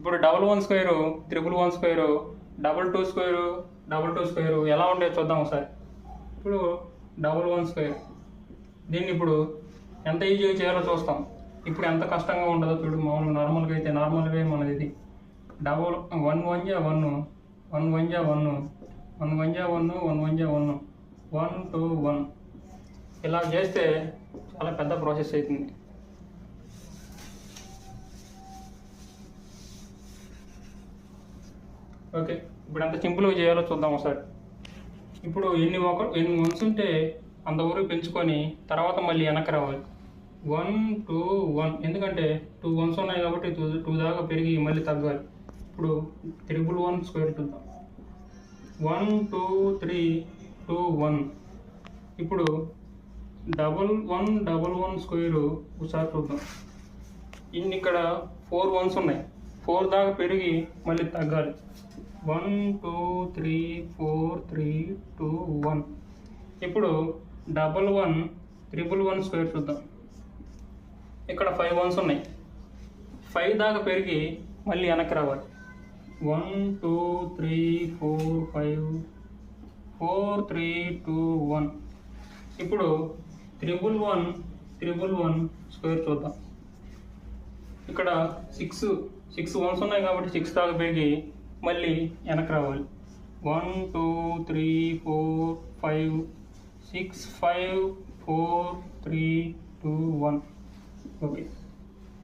ఇప్పుడు 11 square, 11 square, 22 square, 22 square ఎలా ఉంటాయో చూద్దాం ఒకసారి. ఇప్పుడు 11 స్క్వేర్ దీన్ని ఇప్పుడు ఎంత ఈజీగా చేయాలో చూస్తాం. ఇప్పుడు ఎంత కష్టంగా ఉండదో చూడు. మామూలు నార్మల్గా అయితే నార్మల్గా మనది ఇది 1 1 జా 1, 1 1 జా 1, 1 1 జా 1, 1 1 జా 1, 1 2 1 ఇలా చేస్తే చాలా పెద్ద ప్రాసెస్ అవుతుంది. ఓకే, ఇప్పుడు ఎంత సింపుల్గా చేయాలో చూద్దాం ఒకసారి. ఇప్పుడు ఎన్ని వన్స్ ఉంటే అంతవరకు పెంచుకొని తర్వాత మళ్ళీ వెనక్కి రావాలి. 1 2 1 ఎందుకంటే 2 వన్స్ ఉన్నాయి కాబట్టి 2 దాకా పెరిగి మళ్ళీ తగ్గాలి. ఇప్పుడు 1 స్క్వేర్ చూద్దాం. 1 2 3 2 1. ఇప్పుడు 1 స్క్వేరు ఒకసారి చూద్దాం. ఇన్ని ఇక్కడ 4 వన్స్ ఉన్నాయి, 4 దాకా పెరిగి మళ్ళీ తగ్గాలి. 1 2 3 4 3 2 1. ఇప్పుడు 1 స్క్వేర్ చూద్దాం. ఇక్కడ 5 వన్స్ ఉన్నాయి, 5 దాకా పెరిగి మళ్ళీ వెనక్కి రావాలి. 1 2 3 4 5 4 3 2 1. ఇప్పుడు 1 స్క్వేర్ చూద్దాం. ఇక్కడ 6 వన్స్ ఉన్నాయి కాబట్టి 6 దాకా పెరిగి మళ్ళీ వెనక్కి రావాలి. 1 2 3 4 5 6 5 4 3 2 1. ఓకే.